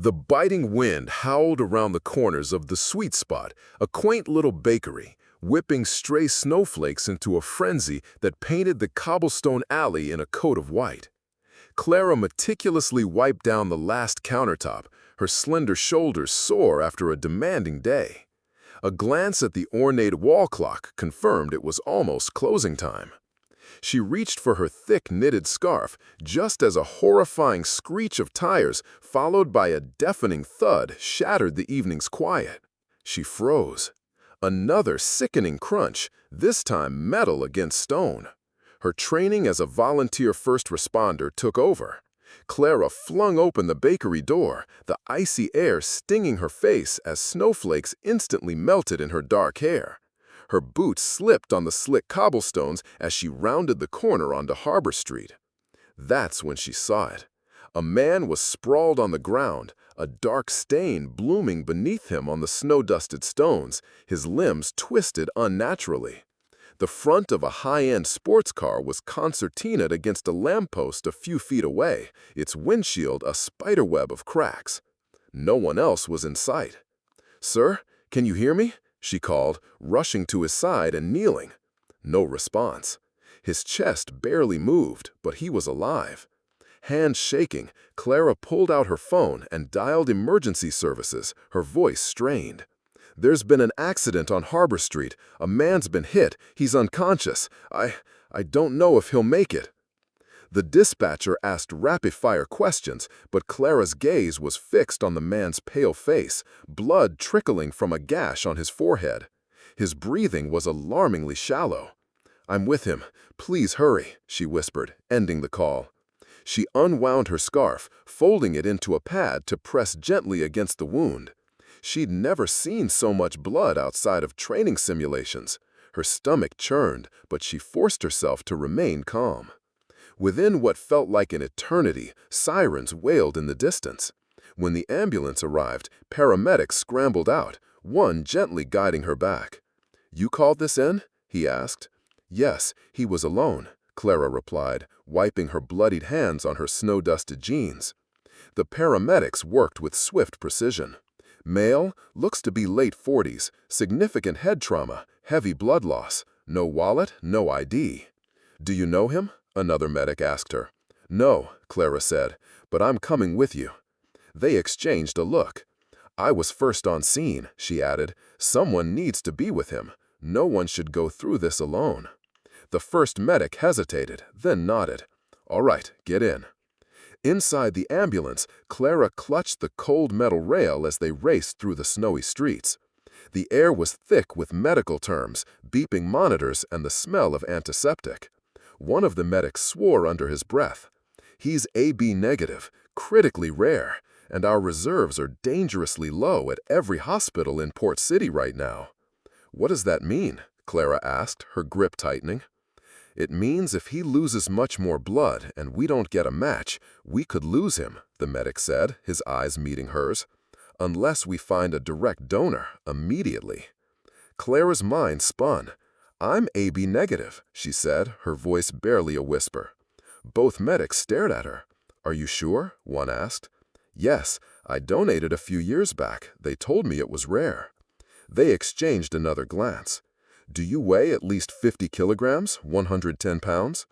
The biting wind howled around the corners of the Sweet Spot, a quaint little bakery, whipping stray snowflakes into a frenzy that painted the cobblestone alley in a coat of white. Clara meticulously wiped down the last countertop, her slender shoulders sore after a demanding day. A glance at the ornate wall clock confirmed it was almost closing time. She reached for her thick knitted scarf just as a horrifying screech of tires, followed by a deafening thud, shattered the evening's quiet. She froze. Another sickening crunch, this time metal against stone. Her training as a volunteer first responder took over. Clara flung open the bakery door, the icy air stinging her face as snowflakes instantly melted in her dark hair. Her boots slipped on the slick cobblestones as she rounded the corner onto Harbor Street. That's when she saw it. A man was sprawled on the ground, a dark stain blooming beneath him on the snow-dusted stones, his limbs twisted unnaturally. The front of a high-end sports car was concertinaed against a lamppost a few feet away, its windshield a spiderweb of cracks. No one else was in sight. "Sir, can you hear me?" she called, rushing to his side and kneeling. No response. His chest barely moved, but he was alive. Hands shaking, Clara pulled out her phone and dialed emergency services, her voice strained. "There's been an accident on Harbor Street. A man's been hit. He's unconscious. I don't know if he'll make it." The dispatcher asked rapid-fire questions, but Clara's gaze was fixed on the man's pale face, blood trickling from a gash on his forehead. His breathing was alarmingly shallow. "I'm with him. Please hurry," she whispered, ending the call. She unwound her scarf, folding it into a pad to press gently against the wound. She'd never seen so much blood outside of training simulations. Her stomach churned, but she forced herself to remain calm. Within what felt like an eternity, sirens wailed in the distance. When the ambulance arrived, paramedics scrambled out, one gently guiding her back. "You called this in?" he asked. "Yes, he was alone," Clara replied, wiping her bloodied hands on her snow-dusted jeans. The paramedics worked with swift precision. Male, looks to be late 40s, significant head trauma, heavy blood loss, no wallet, no ID. "Do you know him?" another medic asked her. "No," Clara said, "but I'm coming with you." They exchanged a look. "I was first on scene," she added. "Someone needs to be with him. No one should go through this alone." The first medic hesitated, then nodded. "All right, get in." Inside the ambulance, Clara clutched the cold metal rail as they raced through the snowy streets. The air was thick with medical terms, beeping monitors, and the smell of antiseptic. One of the medics swore under his breath. "He's AB negative, critically rare, and our reserves are dangerously low at every hospital in Port City right now." "What does that mean?" Clara asked, her grip tightening. "It means if he loses much more blood and we don't get a match, we could lose him," the medic said, his eyes meeting hers. "Unless we find a direct donor immediately." Clara's mind spun. "I'm AB negative," she said, her voice barely a whisper. Both medics stared at her. "Are you sure?" one asked. "Yes, I donated a few years back. They told me it was rare." They exchanged another glance. "Do you weigh at least 50 kilograms, 110 pounds?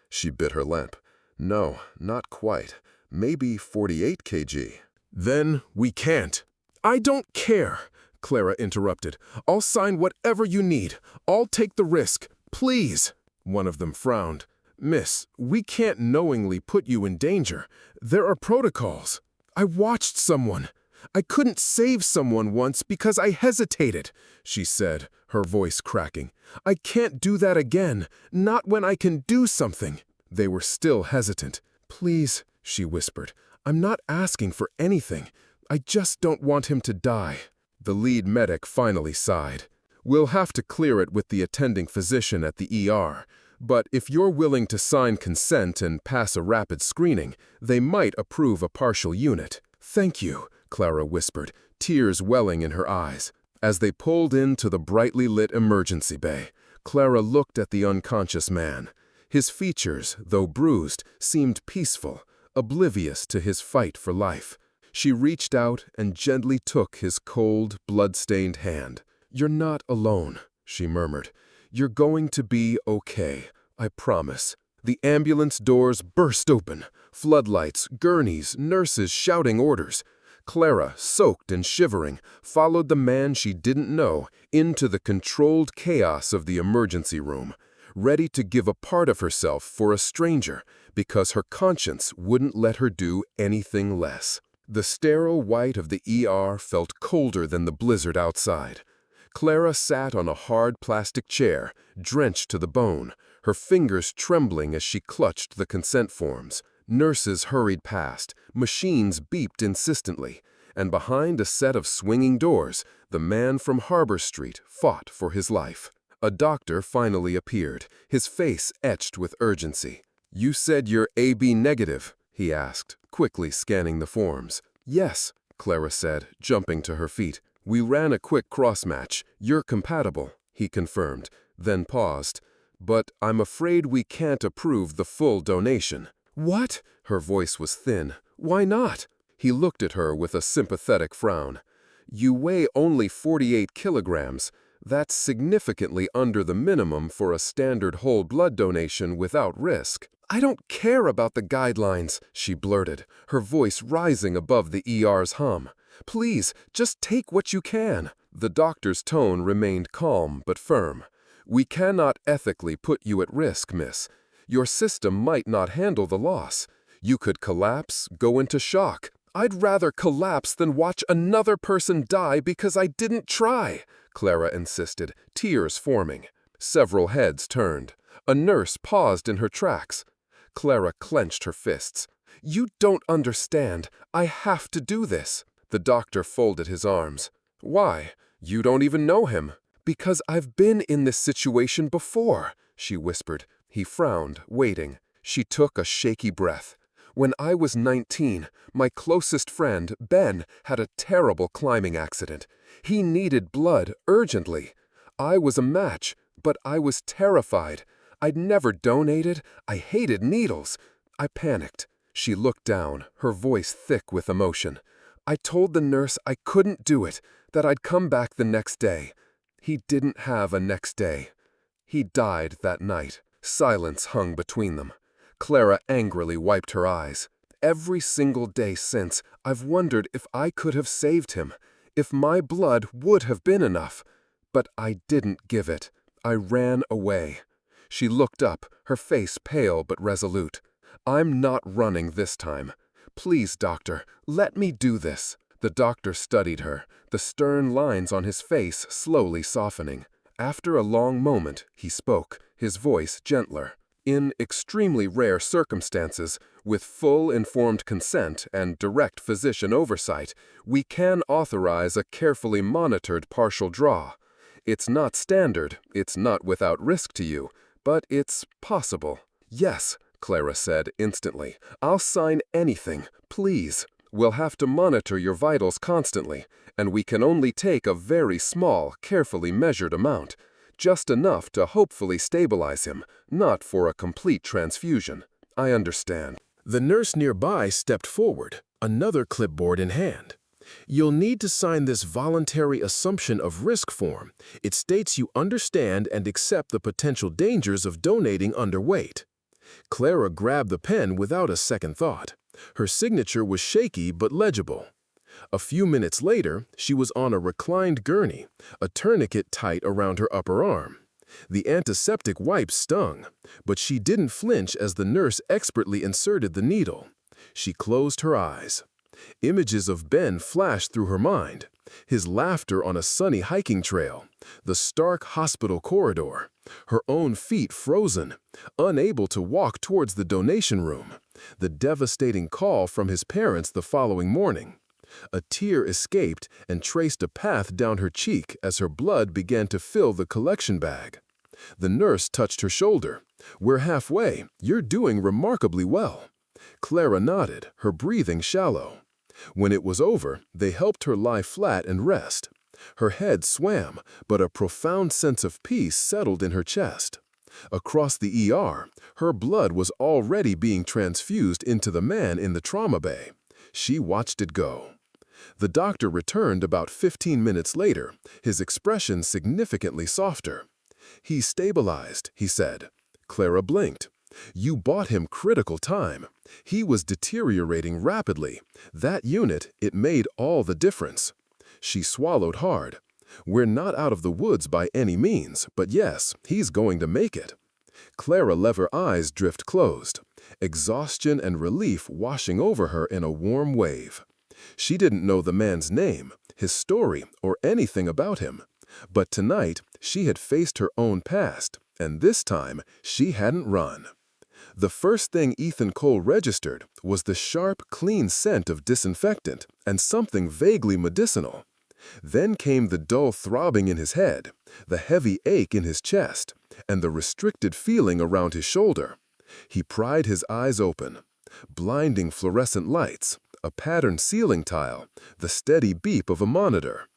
She bit her lip. "No, not quite. Maybe 48 kg. "Then we can't." "I don't care," Clara interrupted. "I'll sign whatever you need. I'll take the risk. Please." One of them frowned. "Miss, we can't knowingly put you in danger. There are protocols. I watched someone. I couldn't save someone once because I hesitated," she said, her voice cracking. "I can't do that again, not when I can do something." They were still hesitant. "Please," she whispered, "I'm not asking for anything. I just don't want him to die." The lead medic finally sighed. "We'll have to clear it with the attending physician at the ER, but if you're willing to sign consent and pass a rapid screening, they might approve a partial unit." "Thank you," Clara whispered, tears welling in her eyes. As they pulled into the brightly lit emergency bay, Clara looked at the unconscious man. His features, though bruised, seemed peaceful, oblivious to his fight for life. She reached out and gently took his cold, blood-stained hand. "You're not alone," she murmured. "You're going to be okay, I promise." The ambulance doors burst open. Floodlights, gurneys, nurses shouting orders. Clara, soaked and shivering, followed the man she didn't know into the controlled chaos of the emergency room, ready to give a part of herself for a stranger because her conscience wouldn't let her do anything less. The sterile white of the ER felt colder than the blizzard outside. Clara sat on a hard plastic chair, drenched to the bone, her fingers trembling as she clutched the consent forms. Nurses hurried past, machines beeped insistently, and behind a set of swinging doors, the man from Harbor Street fought for his life. A doctor finally appeared, his face etched with urgency. "You said you're AB negative," he asked, quickly scanning the forms. "Yes," Clara said, jumping to her feet. "We ran a quick cross-match. You're compatible," he confirmed, then paused. "But I'm afraid we can't approve the full donation." "What?" Her voice was thin. "Why not?" He looked at her with a sympathetic frown. "You weigh only 48 kilograms. That's significantly under the minimum for a standard whole blood donation without risk." "I don't care about the guidelines," she blurted, her voice rising above the ER's hum. "Please, just take what you can." The doctor's tone remained calm but firm. "We cannot ethically put you at risk, miss. Your system might not handle the loss. You could collapse, go into shock." "I'd rather collapse than watch another person die because I didn't try," Clara insisted, tears forming. Several heads turned. A nurse paused in her tracks. Clara clenched her fists. "You don't understand. I have to do this." The doctor folded his arms. "Why? You don't even know him." "Because I've been in this situation before," she whispered. He frowned, waiting. She took a shaky breath. "When I was 19, my closest friend, Ben, had a terrible climbing accident. He needed blood urgently. I was a match, but I was terrified. I'd never donated. I hated needles. I panicked." She looked down, her voice thick with emotion. "I told the nurse I couldn't do it, that I'd come back the next day. He didn't have a next day. He died that night." Silence hung between them. Clara angrily wiped her eyes. "Every single day since, I've wondered if I could have saved him, if my blood would have been enough. But I didn't give it. I ran away." She looked up, her face pale but resolute. "I'm not running this time. Please, doctor, let me do this." The doctor studied her, the stern lines on his face slowly softening. After a long moment, he spoke, his voice gentler. "In extremely rare circumstances, with full informed consent and direct physician oversight, we can authorize a carefully monitored partial draw. It's not standard, it's not without risk to you, but it's possible." "Yes," Clara said instantly. "I'll sign anything, please. We'll have to monitor your vitals constantly, and we can only take a very small, carefully measured amount. Just enough to hopefully stabilize him, not for a complete transfusion." "I understand." The nurse nearby stepped forward, another clipboard in hand. "You'll need to sign this voluntary assumption of risk form. It states you understand and accept the potential dangers of donating underweight." Clara grabbed the pen without a second thought. Her signature was shaky but legible. A few minutes later, she was on a reclined gurney, a tourniquet tight around her upper arm. The antiseptic wipes stung, but she didn't flinch as the nurse expertly inserted the needle. She closed her eyes. Images of Ben flashed through her mind. His laughter on a sunny hiking trail, the stark hospital corridor, her own feet frozen, unable to walk towards the donation room, the devastating call from his parents the following morning. A tear escaped and traced a path down her cheek as her blood began to fill the collection bag. The nurse touched her shoulder. "We're halfway. You're doing remarkably well." Clara nodded, her breathing shallow. When it was over, they helped her lie flat and rest. Her head swam, but a profound sense of peace settled in her chest. Across the ER, her blood was already being transfused into the man in the trauma bay. She watched it go. The doctor returned about 15 minutes later, his expression significantly softer. "He's stabilized," he said. Clara blinked. "You bought him critical time. He was deteriorating rapidly. That unit, it made all the difference." She swallowed hard. "We're not out of the woods by any means, but yes, he's going to make it." Clara let her eyes drift closed, exhaustion and relief washing over her in a warm wave. She didn't know the man's name, his story, or anything about him. But tonight, she had faced her own past, and this time, she hadn't run. The first thing Ethan Cole registered was the sharp, clean scent of disinfectant and something vaguely medicinal. Then came the dull throbbing in his head, the heavy ache in his chest, and the restricted feeling around his shoulder. He pried his eyes open. Blinding fluorescent lights, a patterned ceiling tile, the steady beep of a monitor.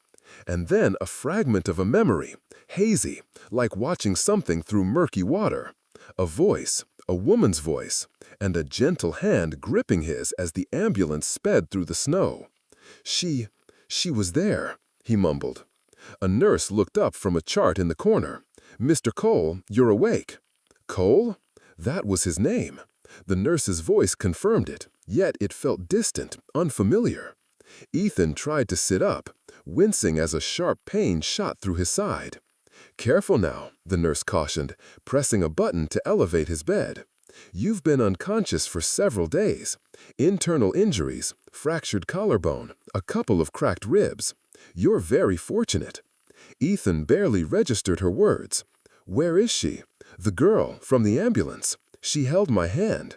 And then a fragment of a memory, hazy, like watching something through murky water. A voice, a woman's voice, and a gentle hand gripping his as the ambulance sped through the snow. She was there," he mumbled. A nurse looked up from a chart in the corner. "Mr. Cole, you're awake." Cole? That was his name. The nurse's voice confirmed it, yet it felt distant, unfamiliar. Ethan tried to sit up, wincing as a sharp pain shot through his side. "Careful now," the nurse cautioned, pressing a button to elevate his bed. "You've been unconscious for several days. Internal injuries, fractured collarbone, a couple of cracked ribs. You're very fortunate." Ethan barely registered her words. "Where is she?" "The girl, from the ambulance. She held my hand."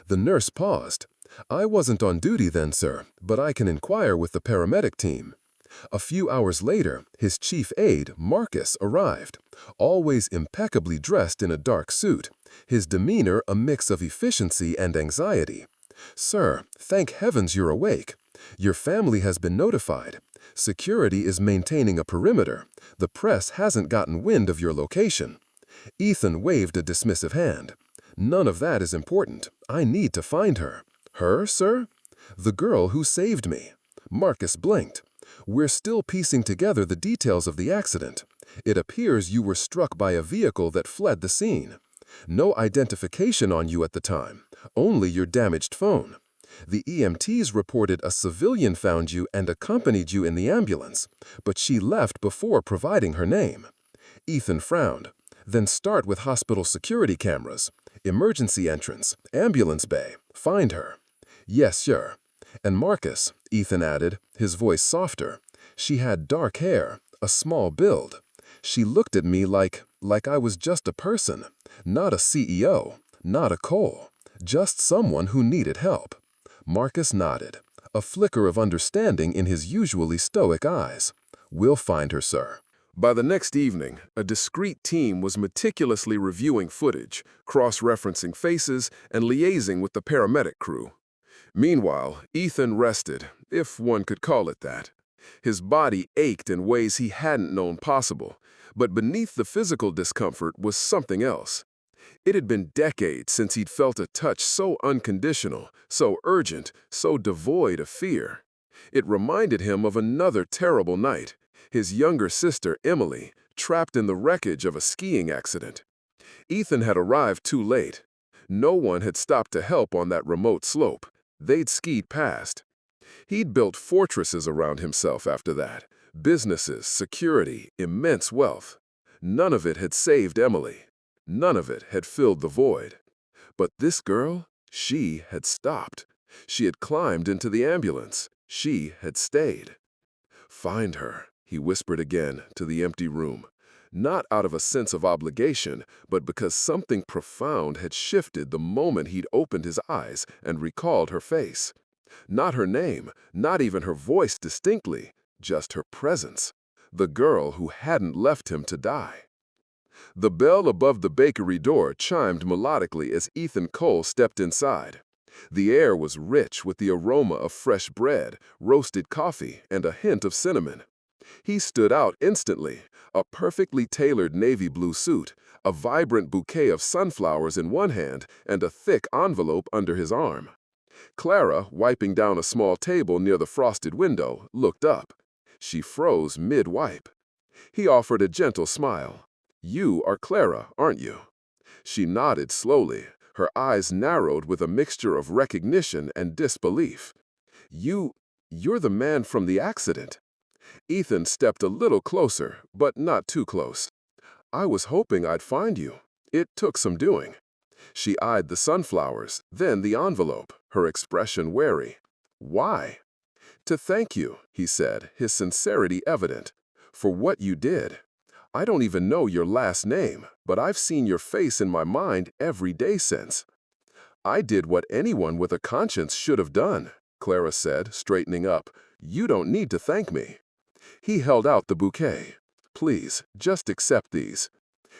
The nurse paused. "I wasn't on duty then, sir, but I can inquire with the paramedic team." A few hours later, his chief aide, Marcus, arrived, always impeccably dressed in a dark suit, his demeanor a mix of efficiency and anxiety. "Sir, thank heavens you're awake. Your family has been notified. Security is maintaining a perimeter. The press hasn't gotten wind of your location." Ethan waved a dismissive hand. "None of that is important. I need to find her." "Her, sir?" "The girl who saved me." Marcus blinked. "We're still piecing together the details of the accident. It appears you were struck by a vehicle that fled the scene. No identification on you at the time, only your damaged phone. The EMTs reported a civilian found you and accompanied you in the ambulance, but she left before providing her name." Ethan frowned. "Then start with hospital security cameras. Emergency entrance, ambulance bay. Find her." "Yes, sir." "And Marcus," Ethan added, his voice softer. "She had dark hair, a small build. She looked at me like I was just a person, not a CEO, not a Cole, just someone who needed help." Marcus nodded, a flicker of understanding in his usually stoic eyes. "We'll find her, sir." By the next evening, a discreet team was meticulously reviewing footage, cross-referencing faces, and liaising with the paramedic crew. Meanwhile, Ethan rested, if one could call it that. His body ached in ways he hadn't known possible, but beneath the physical discomfort was something else. It had been decades since he'd felt a touch so unconditional, so urgent, so devoid of fear. It reminded him of another terrible night, his younger sister, Emily, trapped in the wreckage of a skiing accident. Ethan had arrived too late. No one had stopped to help on that remote slope. They'd skied past. He'd built fortresses around himself after that. Businesses, security, immense wealth. None of it had saved Emily. None of it had filled the void. But this girl, she had stopped. She had climbed into the ambulance. She had stayed. "Find her," he whispered again to the empty room. Not out of a sense of obligation, but because something profound had shifted the moment he'd opened his eyes and recalled her face. Not her name, not even her voice distinctly, just her presence. The girl who hadn't left him to die. The bell above the bakery door chimed melodically as Ethan Cole stepped inside. The air was rich with the aroma of fresh bread, roasted coffee, and a hint of cinnamon. He stood out instantly, a perfectly tailored navy blue suit, a vibrant bouquet of sunflowers in one hand, and a thick envelope under his arm. Clara, wiping down a small table near the frosted window, looked up. She froze mid-wipe. He offered a gentle smile. "You are Clara, aren't you?" She nodded slowly, her eyes narrowed with a mixture of recognition and disbelief. You're the man from the accident." Ethan stepped a little closer, but not too close. "I was hoping I'd find you. It took some doing." She eyed the sunflowers, then the envelope, her expression wary. "Why?" "To thank you," he said, his sincerity evident, "for what you did. I don't even know your last name, but I've seen your face in my mind every day since." "I did what anyone with a conscience should have done," Clara said, straightening up. "You don't need to thank me." He held out the bouquet. "Please, just accept these."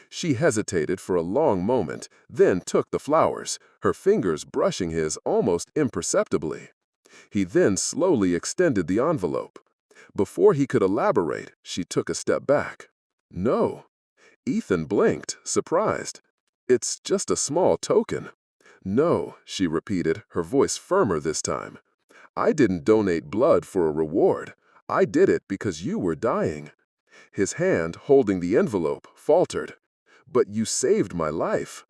She hesitated for a long moment, then took the flowers, her fingers brushing his almost imperceptibly. He then slowly extended the envelope. Before he could elaborate, she took a step back. "No." Ethan blinked, surprised. "It's just a small token." "No," she repeated, her voice firmer this time. "I didn't donate blood for a reward. I did it because you were dying." His hand, holding the envelope, faltered. "But you saved my life."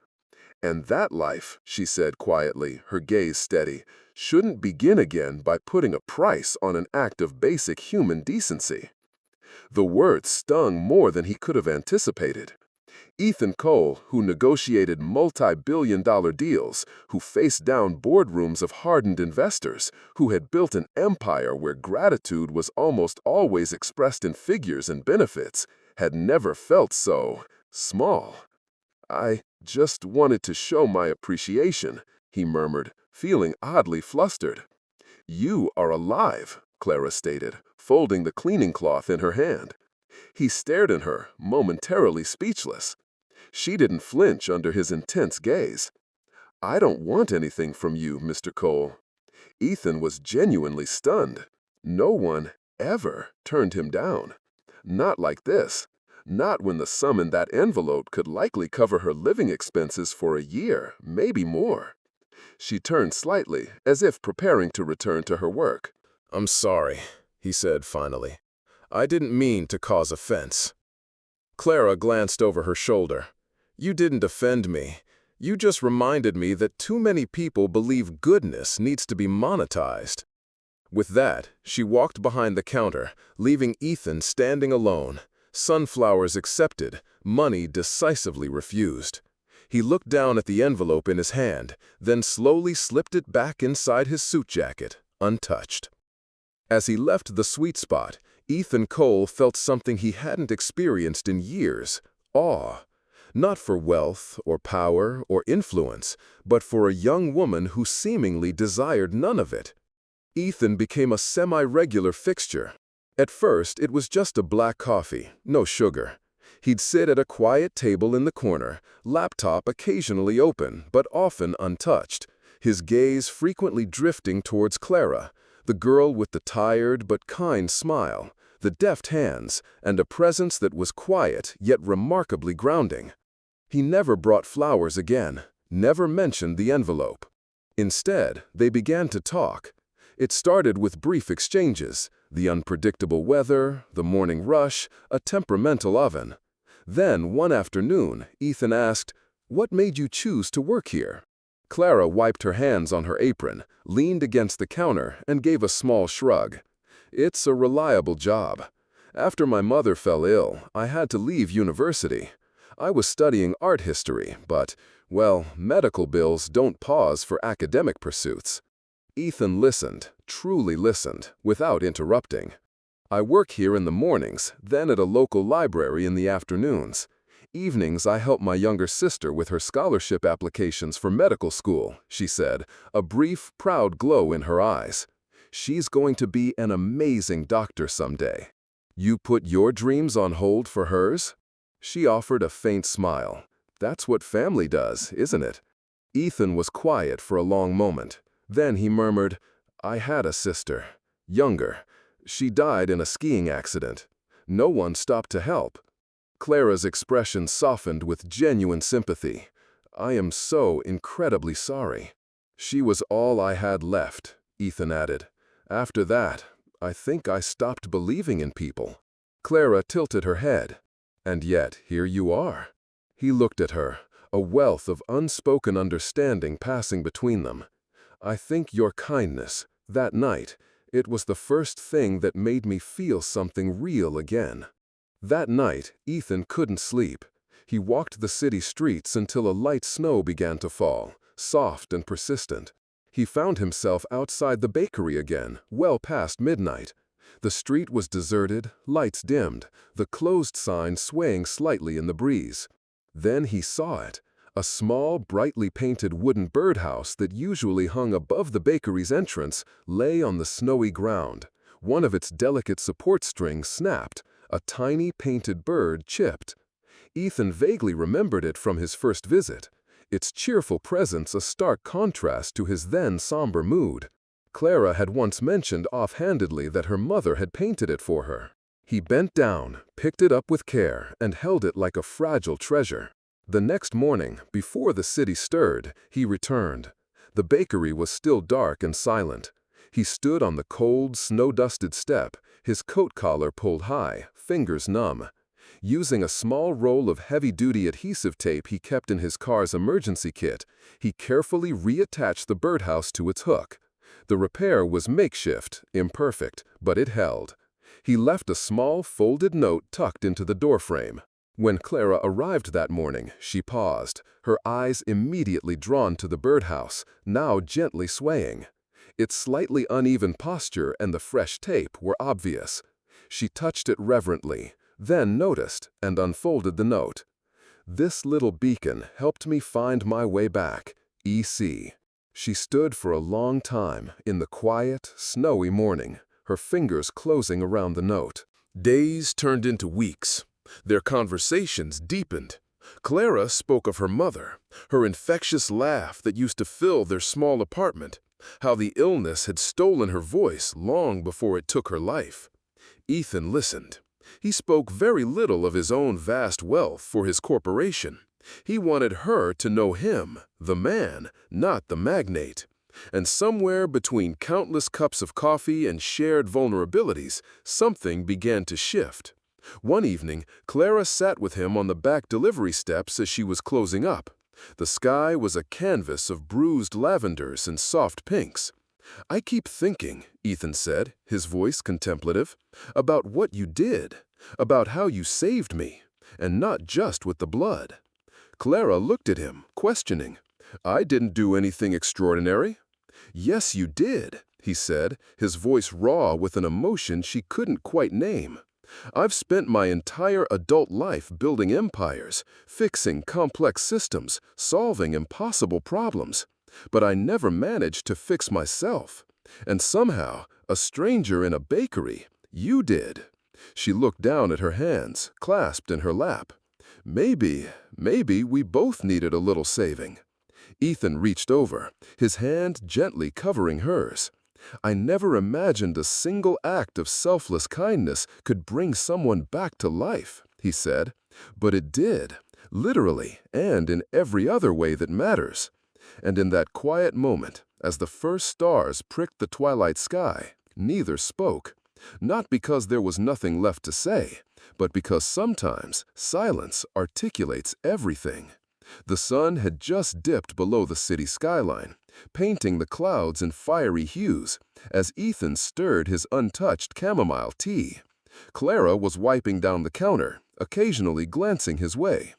"And that life," she said quietly, her gaze steady, "shouldn't begin again by putting a price on an act of basic human decency." The words stung more than he could have anticipated. Ethan Cole, who negotiated multi-billion-dollar deals, who faced down boardrooms of hardened investors, who had built an empire where gratitude was almost always expressed in figures and benefits, had never felt so small. "I just wanted to show my appreciation," he murmured, feeling oddly flustered. "You are alive," Clara stated, folding the cleaning cloth in her hand. He stared at her, momentarily speechless. She didn't flinch under his intense gaze. "I don't want anything from you, Mr. Cole." Ethan was genuinely stunned. No one, ever, turned him down. Not like this. Not when the sum in that envelope could likely cover her living expenses for a year, maybe more. She turned slightly, as if preparing to return to her work. "I'm sorry," he said finally. "I didn't mean to cause offense." Clara glanced over her shoulder. "You didn't offend me. You just reminded me that too many people believe goodness needs to be monetized." With that, she walked behind the counter, leaving Ethan standing alone. Sunflowers accepted, money decisively refused. He looked down at the envelope in his hand, then slowly slipped it back inside his suit jacket, untouched. As he left the sweet spot, Ethan Cole felt something he hadn't experienced in years: awe. Not for wealth or power or influence, but for a young woman who seemingly desired none of it. Ethan became a semi-regular fixture. At first, it was just a black coffee, no sugar. He'd sit at a quiet table in the corner, laptop occasionally open, but often untouched, his gaze frequently drifting towards Clara, the girl with the tired but kind smile, the deft hands, and a presence that was quiet yet remarkably grounding. He never brought flowers again, never mentioned the envelope. Instead, they began to talk. It started with brief exchanges: the unpredictable weather, the morning rush, a temperamental oven. Then, one afternoon, Ethan asked, "What made you choose to work here?" Clara wiped her hands on her apron, leaned against the counter, and gave a small shrug. "It's a reliable job. After my mother fell ill, I had to leave university. I was studying art history, but, well, medical bills don't pause for academic pursuits." Ethan listened, truly listened, without interrupting. "I work here in the mornings, then at a local library in the afternoons. Evenings I help my younger sister with her scholarship applications for medical school," she said, a brief, proud glow in her eyes. "She's going to be an amazing doctor someday." "You put your dreams on hold for hers?" She offered a faint smile. "That's what family does, isn't it?" Ethan was quiet for a long moment. Then he murmured, "I had a sister. Younger. She died in a skiing accident. No one stopped to help." Clara's expression softened with genuine sympathy. "I am so incredibly sorry." She was all I had left, Ethan added. After that, I think I stopped believing in people. Clara tilted her head. And yet, here you are. He looked at her, a wealth of unspoken understanding passing between them. I think your kindness, that night, it was the first thing that made me feel something real again. That night, Ethan couldn't sleep. He walked the city streets until a light snow began to fall, soft and persistent. He found himself outside the bakery again, well past midnight. The street was deserted, lights dimmed, the closed sign swaying slightly in the breeze. Then he saw it. A small, brightly painted wooden birdhouse that usually hung above the bakery's entrance lay on the snowy ground. One of its delicate support strings snapped. A tiny painted bird chipped. Ethan vaguely remembered it from his first visit, its cheerful presence a stark contrast to his then somber mood. Clara had once mentioned offhandedly that her mother had painted it for her. He bent down, picked it up with care, and held it like a fragile treasure. The next morning, before the city stirred, he returned. The bakery was still dark and silent. He stood on the cold, snow-dusted step, his coat collar pulled high, fingers numb. Using a small roll of heavy-duty adhesive tape he kept in his car's emergency kit, he carefully reattached the birdhouse to its hook. The repair was makeshift, imperfect, but it held. He left a small, folded note tucked into the doorframe. When Clara arrived that morning, she paused, her eyes immediately drawn to the birdhouse, now gently swaying. Its slightly uneven posture and the fresh tape were obvious. She touched it reverently, then noticed and unfolded the note. This little beacon helped me find my way back, E.C. She stood for a long time in the quiet, snowy morning, her fingers closing around the note. Days turned into weeks. Their conversations deepened. Clara spoke of her mother, her infectious laugh that used to fill their small apartment, how the illness had stolen her voice long before it took her life. Ethan listened. He spoke very little of his own vast wealth for his corporation. He wanted her to know him, the man, not the magnate. And somewhere between countless cups of coffee and shared vulnerabilities, something began to shift. One evening, Clara sat with him on the back delivery steps as she was closing up. The sky was a canvas of bruised lavenders and soft pinks. "I keep thinking," Ethan said, his voice contemplative, "about what you did, about how you saved me, and not just with the blood." Clara looked at him, questioning. "I didn't do anything extraordinary." "Yes, you did," he said, his voice raw with an emotion she couldn't quite name. "I've spent my entire adult life building empires, fixing complex systems, solving impossible problems. But I never managed to fix myself. And somehow, a stranger in a bakery, you did." She looked down at her hands, clasped in her lap. Maybe we both needed a little saving." Ethan reached over, his hand gently covering hers. "I never imagined a single act of selfless kindness could bring someone back to life," he said. "But it did, literally and in every other way that matters." And in that quiet moment, as the first stars pricked the twilight sky, neither spoke. Not because there was nothing left to say, but because sometimes silence articulates everything. The sun had just dipped below the city skyline, painting the clouds in fiery hues, as Ethan stirred his untouched chamomile tea. Clara was wiping down the counter, occasionally glancing his way.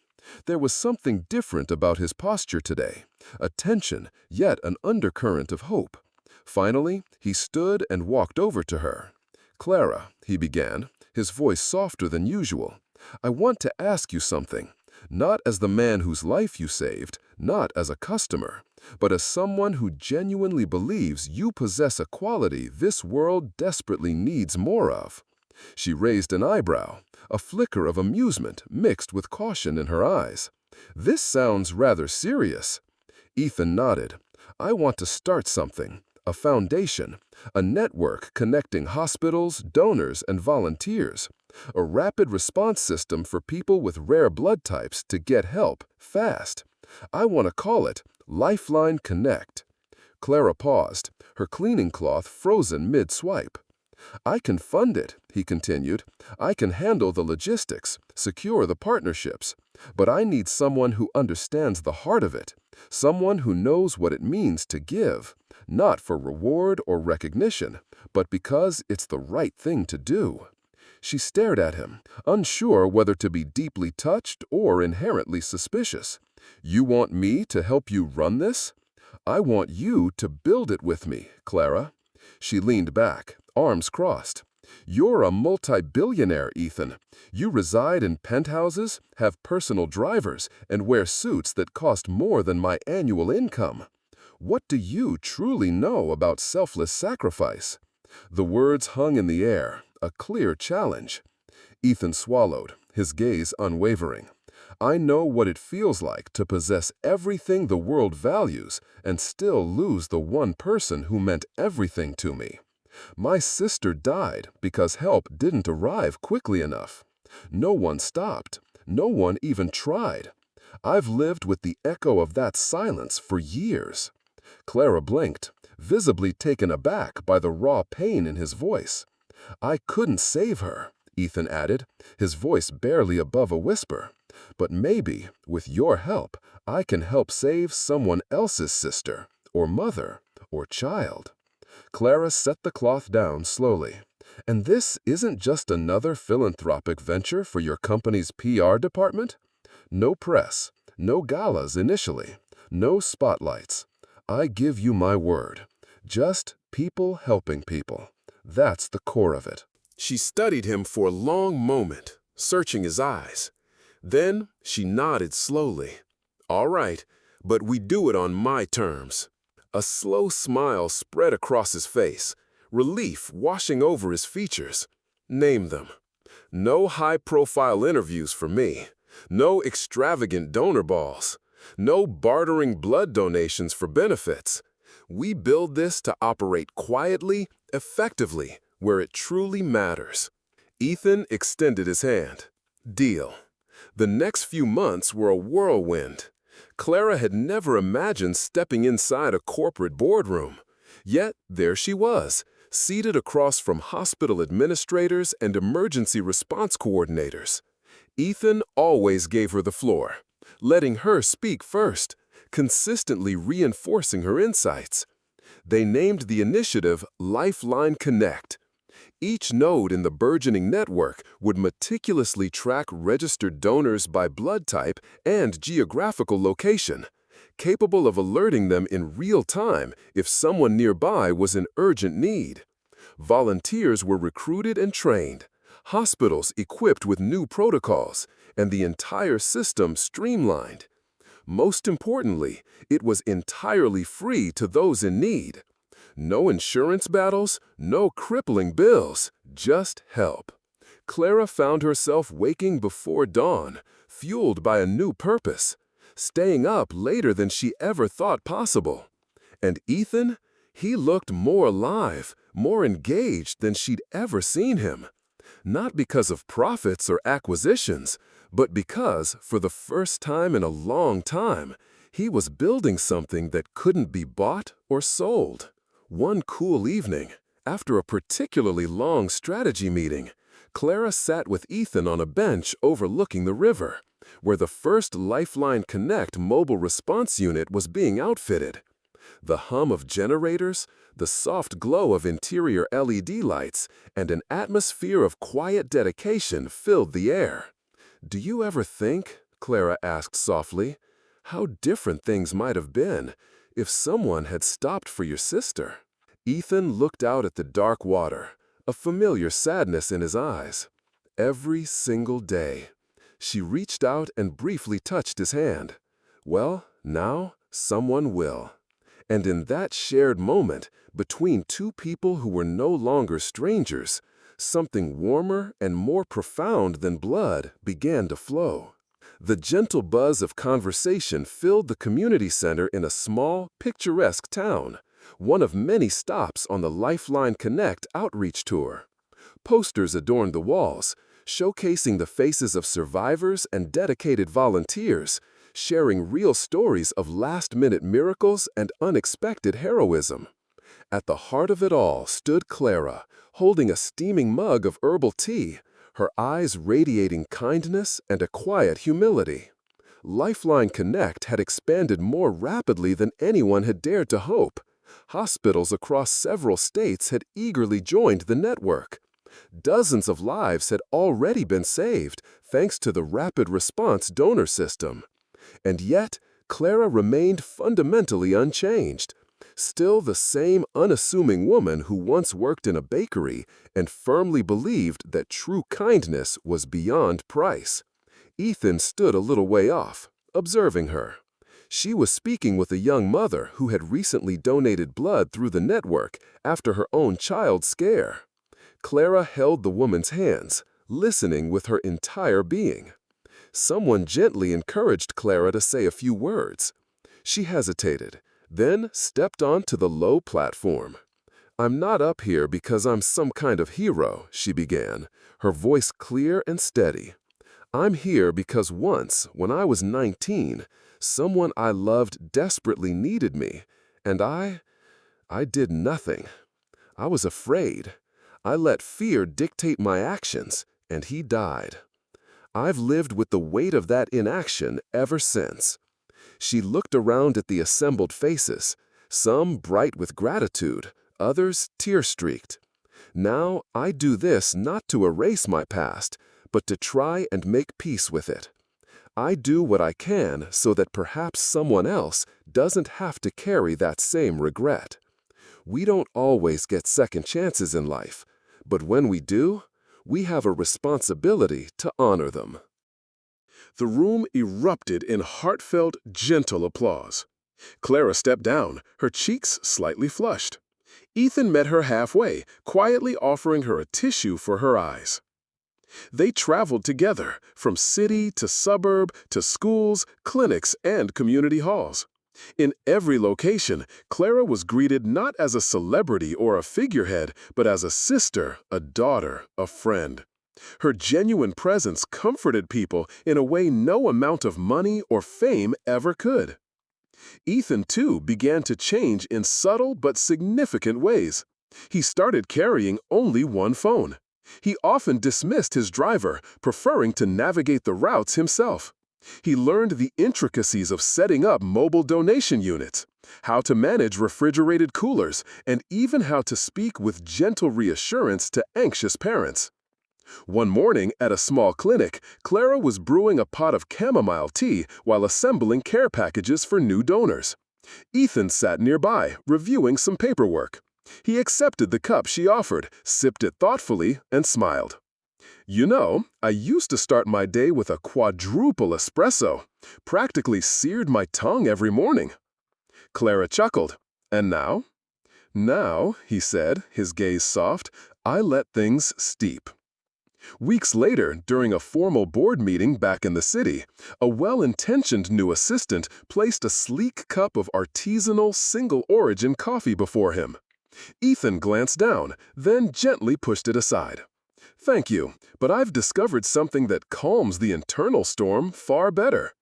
There was something different about his posture today, a tension, yet an undercurrent of hope. Finally, he stood and walked over to her. "Clara," he began, his voice softer than usual, "I want to ask you something. Not as the man whose life you saved, not as a customer, but as someone who genuinely believes you possess a quality this world desperately needs more of." She raised an eyebrow, a flicker of amusement mixed with caution in her eyes. "This sounds rather serious." Ethan nodded. "I want to start something, a foundation, a network connecting hospitals, donors, and volunteers. A rapid response system for people with rare blood types to get help fast. I want to call it Lifeline Connect." Clara paused, her cleaning cloth frozen mid-swipe. "I can fund it," he continued. "I can handle the logistics, secure the partnerships. But I need someone who understands the heart of it, someone who knows what it means to give, not for reward or recognition, but because it's the right thing to do." She stared at him, unsure whether to be deeply touched or inherently suspicious. "You want me to help you run this?" "I want you to build it with me, Clara." She leaned back, arms crossed. "You're a multi-billionaire, Ethan. You reside in penthouses, have personal drivers, and wear suits that cost more than my annual income. What do you truly know about selfless sacrifice?" The words hung in the air, a clear challenge. Ethan swallowed, his gaze unwavering. "I know what it feels like to possess everything the world values and still lose the one person who meant everything to me. My sister died because help didn't arrive quickly enough. No one stopped. No one even tried. I've lived with the echo of that silence for years." Clara blinked, visibly taken aback by the raw pain in his voice. "I couldn't save her," Ethan added, his voice barely above a whisper. "But maybe, with your help, I can help save someone else's sister, or mother, or child." Clara set the cloth down slowly. "And this isn't just another philanthropic venture for your company's PR department? No press, no galas initially, no spotlights. I give you my word. Just people helping people. That's the core of it." She studied him for a long moment, searching his eyes. Then she nodded slowly. "All right, but we do it on my terms." A slow smile spread across his face, relief washing over his features. "Name them." "No high-profile interviews for me. No extravagant donor balls. No bartering blood donations for benefits. We build this to operate quietly, effectively, where it truly matters." Ethan extended his hand. "Deal." The next few months were a whirlwind. Clara had never imagined stepping inside a corporate boardroom. Yet there she was, seated across from hospital administrators and emergency response coordinators. Ethan always gave her the floor, letting her speak first, consistently reinforcing her insights. They named the initiative Lifeline Connect. Each node in the burgeoning network would meticulously track registered donors by blood type and geographical location, capable of alerting them in real time if someone nearby was in urgent need. Volunteers were recruited and trained, hospitals equipped with new protocols, and the entire system streamlined. Most importantly, it was entirely free to those in need. No insurance battles, no crippling bills, just help. Clara found herself waking before dawn, fueled by a new purpose, staying up later than she ever thought possible. And Ethan, he looked more alive, more engaged than she'd ever seen him. Not because of profits or acquisitions, but because, for the first time in a long time, he was building something that couldn't be bought or sold. One cool evening, after a particularly long strategy meeting, Clara sat with Ethan on a bench overlooking the river, where the first Lifeline Connect mobile response unit was being outfitted. The hum of generators, the soft glow of interior LED lights, and an atmosphere of quiet dedication filled the air. "Do you ever think," Clara asked softly, "how different things might have been if someone had stopped for your sister?" Ethan looked out at the dark water, a familiar sadness in his eyes. "Every single day." She reached out and briefly touched his hand. "Well, now someone will." And in that shared moment, between two people who were no longer strangers, something warmer and more profound than blood began to flow. The gentle buzz of conversation filled the community center in a small, picturesque town, one of many stops on the Lifeline Connect outreach tour. Posters adorned the walls, showcasing the faces of survivors and dedicated volunteers, sharing real stories of last-minute miracles and unexpected heroism. At the heart of it all stood Clara, holding a steaming mug of herbal tea, her eyes radiating kindness and a quiet humility. Lifeline Connect had expanded more rapidly than anyone had dared to hope. Hospitals across several states had eagerly joined the network. Dozens of lives had already been saved thanks to the rapid response donor system. And yet, Clara remained fundamentally unchanged. Still the same unassuming woman who once worked in a bakery and firmly believed that true kindness was beyond price. Ethan stood a little way off, observing her. She was speaking with a young mother who had recently donated blood through the network after her own child's scare. Clara held the woman's hands, listening with her entire being. Someone gently encouraged Clara to say a few words. She hesitated, then stepped onto the low platform. "I'm not up here because I'm some kind of hero," she began, her voice clear and steady. "I'm here because once, when I was 19, someone I loved desperately needed me, and I did nothing. I was afraid. I let fear dictate my actions, and he died. I've lived with the weight of that inaction ever since." She looked around at the assembled faces, some bright with gratitude, others tear-streaked. "Now I do this not to erase my past, but to try and make peace with it. I do what I can so that perhaps someone else doesn't have to carry that same regret. We don't always get second chances in life, but when we do, we have a responsibility to honor them." The room erupted in heartfelt, gentle applause. Clara stepped down, her cheeks slightly flushed. Ethan met her halfway, quietly offering her a tissue for her eyes. They traveled together, from city to suburb to schools, clinics, and community halls. In every location, Clara was greeted not as a celebrity or a figurehead, but as a sister, a daughter, a friend. Her genuine presence comforted people in a way no amount of money or fame ever could. Ethan, too, began to change in subtle but significant ways. He started carrying only one phone. He often dismissed his driver, preferring to navigate the routes himself. He learned the intricacies of setting up mobile donation units, how to manage refrigerated coolers, and even how to speak with gentle reassurance to anxious parents. One morning at a small clinic, Clara was brewing a pot of chamomile tea while assembling care packages for new donors. Ethan sat nearby, reviewing some paperwork. He accepted the cup she offered, sipped it thoughtfully, and smiled. "You know, I used to start my day with a quadruple espresso. Practically seared my tongue every morning." Clara chuckled. "And now?" "Now," he said, his gaze soft, "I let things steep." Weeks later, during a formal board meeting back in the city, a well-intentioned new assistant placed a sleek cup of artisanal, single-origin coffee before him. Ethan glanced down, then gently pushed it aside. "Thank you, but I've discovered something that calms the internal storm far better."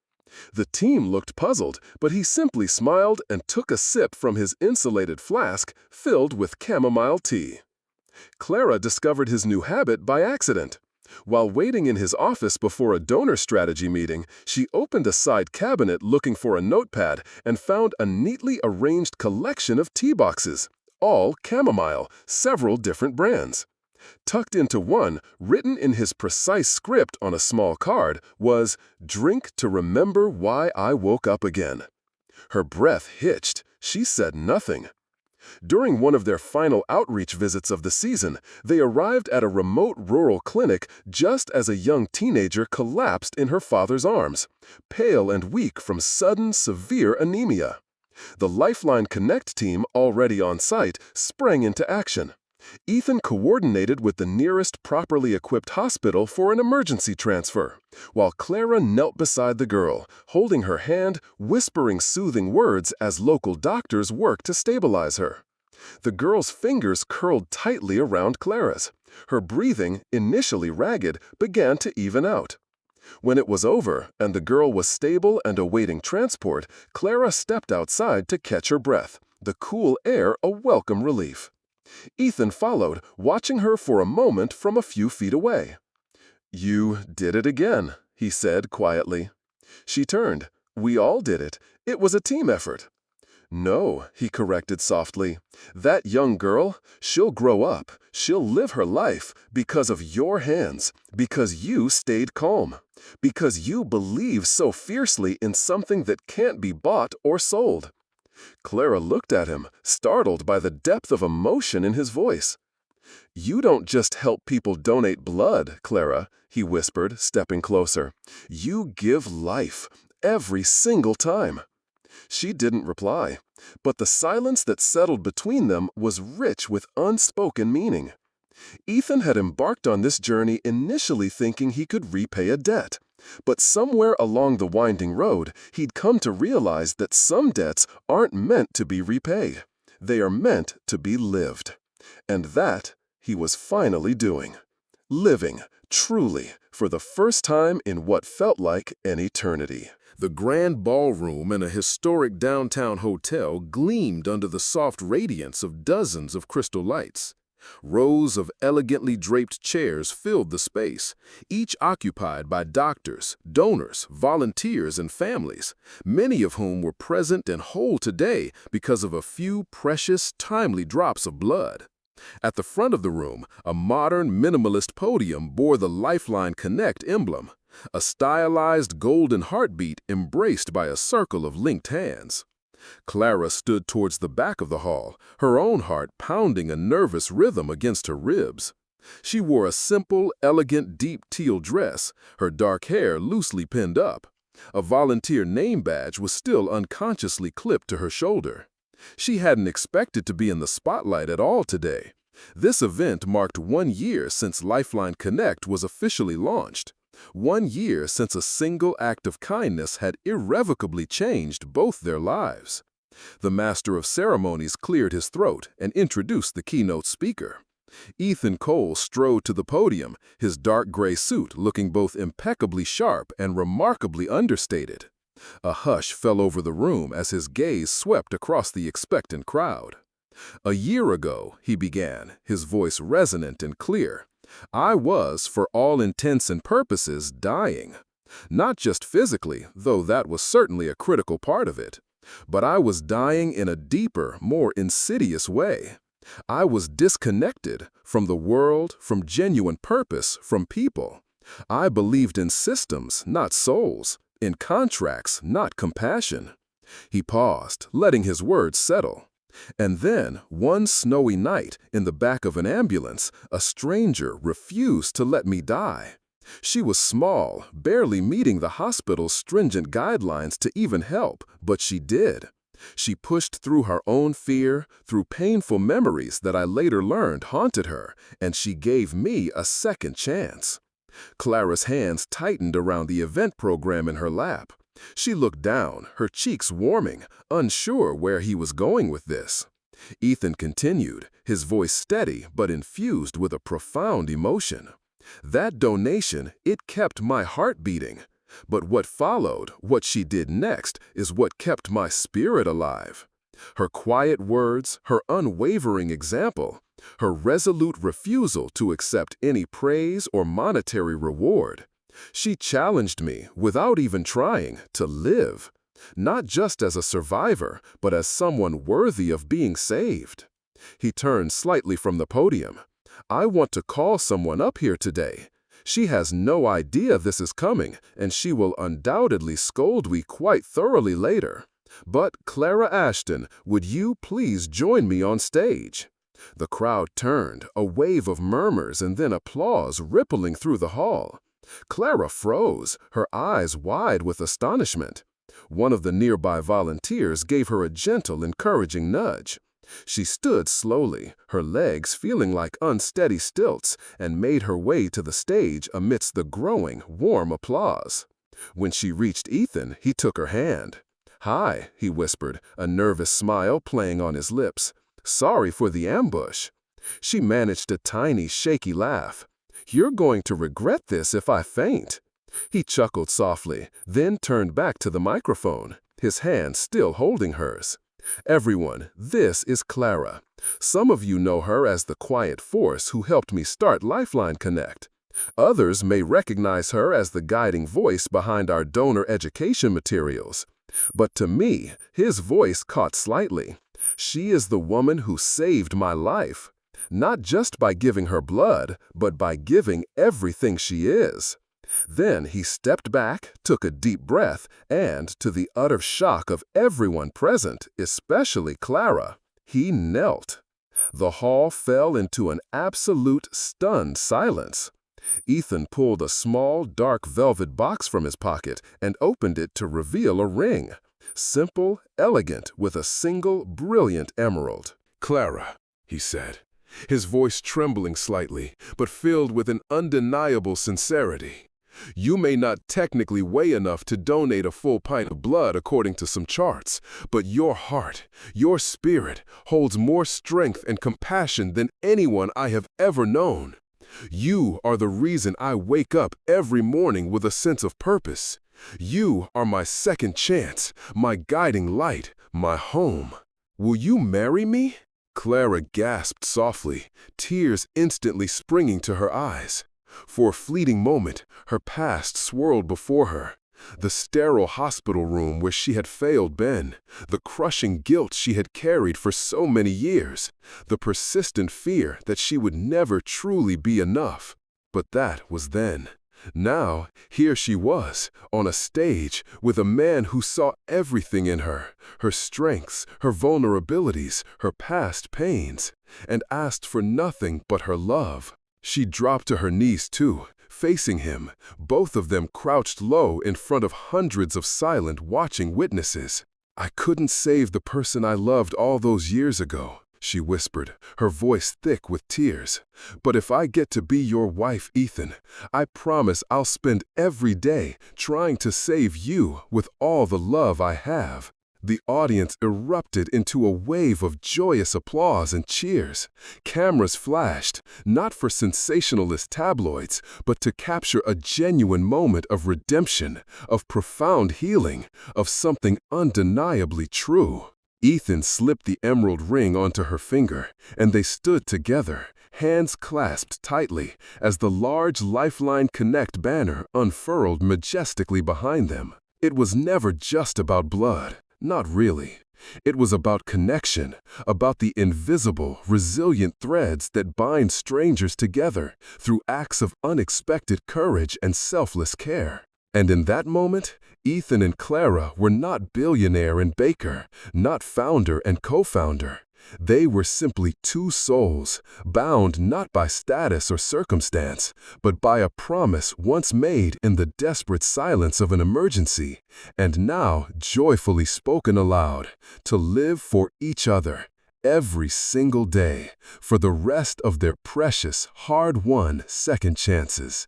The team looked puzzled, but he simply smiled and took a sip from his insulated flask filled with chamomile tea. Clara discovered his new habit by accident. While waiting in his office before a donor strategy meeting, she opened a side cabinet looking for a notepad and found a neatly arranged collection of tea boxes, all chamomile, several different brands. Tucked into one, written in his precise script on a small card, was, "Drink to remember why I woke up again." Her breath hitched. She said nothing. During one of their final outreach visits of the season, they arrived at a remote rural clinic just as a young teenager collapsed in her father's arms, pale and weak from sudden, severe anemia. The Lifeline Connect team, already on site, sprang into action. Ethan coordinated with the nearest properly equipped hospital for an emergency transfer, while Clara knelt beside the girl, holding her hand, whispering soothing words as local doctors worked to stabilize her. The girl's fingers curled tightly around Clara's. Her breathing, initially ragged, began to even out. When it was over and the girl was stable and awaiting transport, Clara stepped outside to catch her breath, the cool air a welcome relief. Ethan followed, watching her for a moment from a few feet away. "You did it again," he said quietly. She turned. "We all did it. It was a team effort." "No," he corrected softly. "That young girl, she'll grow up, she'll live her life because of your hands, because you stayed calm, because you believe so fiercely in something that can't be bought or sold." Clara looked at him, startled by the depth of emotion in his voice. "You don't just help people donate blood, Clara," he whispered, stepping closer. "You give life, every single time." She didn't reply, but the silence that settled between them was rich with unspoken meaning. Ethan had embarked on this journey initially thinking he could repay a debt. But somewhere along the winding road, he'd come to realize that some debts aren't meant to be repaid. They are meant to be lived. And that he was finally doing. Living, truly, for the first time in what felt like an eternity. The grand ballroom in a historic downtown hotel gleamed under the soft radiance of dozens of crystal lights. Rows of elegantly draped chairs filled the space, each occupied by doctors, donors, volunteers, and families, many of whom were present and whole today because of a few precious, timely drops of blood. At the front of the room, a modern minimalist podium bore the Lifeline Connect emblem, a stylized golden heartbeat embraced by a circle of linked hands. Clara stood towards the back of the hall, her own heart pounding a nervous rhythm against her ribs. She wore a simple, elegant, deep teal dress, her dark hair loosely pinned up. A volunteer name badge was still unconsciously clipped to her shoulder. She hadn't expected to be in the spotlight at all today. This event marked 1 year since Lifeline Connect was officially launched. 1 year since a single act of kindness had irrevocably changed both their lives. The master of ceremonies cleared his throat and introduced the keynote speaker. Ethan Cole strode to the podium, his dark gray suit looking both impeccably sharp and remarkably understated. A hush fell over the room as his gaze swept across the expectant crowd. "A year ago," he began, his voice resonant and clear, "I was, for all intents and purposes, dying. Not just physically, though that was certainly a critical part of it, but I was dying in a deeper, more insidious way. I was disconnected from the world, from genuine purpose, from people. I believed in systems, not souls, in contracts, not compassion." He paused, letting his words settle. And then, one snowy night, in the back of an ambulance, a stranger refused to let me die. She was small, barely meeting the hospital's stringent guidelines to even help, but she did. She pushed through her own fear, through painful memories that I later learned haunted her, and she gave me a second chance. Clara's hands tightened around the event program in her lap. She looked down, her cheeks warming, unsure where he was going with this. Ethan continued, his voice steady but infused with a profound emotion. "That donation, it kept my heart beating. But what followed, what she did next, is what kept my spirit alive. Her quiet words, her unwavering example, her resolute refusal to accept any praise or monetary reward. She challenged me, without even trying, to live, not just as a survivor, but as someone worthy of being saved." He turned slightly from the podium. "I want to call someone up here today. She has no idea this is coming, and she will undoubtedly scold me quite thoroughly later. But, Clara Ashton, would you please join me on stage?" The crowd turned, a wave of murmurs and then applause rippling through the hall. Clara froze, her eyes wide with astonishment. One of the nearby volunteers gave her a gentle, encouraging nudge. She stood slowly, her legs feeling like unsteady stilts, and made her way to the stage amidst the growing, warm applause. When she reached Ethan, he took her hand. "Hi," he whispered, a nervous smile playing on his lips. "Sorry for the ambush." She managed a tiny, shaky laugh. "You're going to regret this if I faint." He chuckled softly, then turned back to the microphone, his hand still holding hers. Everyone, this is Clara. Some of you know her as the quiet force who helped me start Lifeline Connect. Others may recognize her as the guiding voice behind our donor education materials. But to me, his voice caught slightly. She is the woman who saved my life. Not just by giving her blood, but by giving everything she is. Then he stepped back, took a deep breath, and, to the utter shock of everyone present, especially Clara, he knelt. The hall fell into an absolute stunned silence. Ethan pulled a small, dark velvet box from his pocket and opened it to reveal a ring. Simple, elegant, with a single, brilliant emerald. "Clara," he said, his voice trembling slightly, but filled with an undeniable sincerity. "You may not technically weigh enough to donate a full pint of blood according to some charts, but your heart, your spirit, holds more strength and compassion than anyone I have ever known. You are the reason I wake up every morning with a sense of purpose. You are my second chance, my guiding light, my home. Will you marry me?" Clara gasped softly, tears instantly springing to her eyes. For a fleeting moment, her past swirled before her. The sterile hospital room where she had failed Ben, the crushing guilt she had carried for so many years, the persistent fear that she would never truly be enough. But that was then. Now, here she was, on a stage, with a man who saw everything in her, her strengths, her vulnerabilities, her past pains, and asked for nothing but her love. She dropped to her knees too, facing him, both of them crouched low in front of hundreds of silent, watching witnesses. "I couldn't save the person I loved all those years ago," she whispered, her voice thick with tears. "But if I get to be your wife, Ethan, I promise I'll spend every day trying to save you with all the love I have." The audience erupted into a wave of joyous applause and cheers. Cameras flashed, not for sensationalist tabloids, but to capture a genuine moment of redemption, of profound healing, of something undeniably true. Ethan slipped the emerald ring onto her finger, and they stood together, hands clasped tightly, as the large Lifeline Connect banner unfurled majestically behind them. It was never just about blood. Not really. It was about connection, about the invisible, resilient threads that bind strangers together through acts of unexpected courage and selfless care. And in that moment, Ethan and Clara were not billionaire and baker, not founder and co-founder. They were simply two souls, bound not by status or circumstance, but by a promise once made in the desperate silence of an emergency, and now joyfully spoken aloud, to live for each other, every single day, for the rest of their precious, hard-won second chances.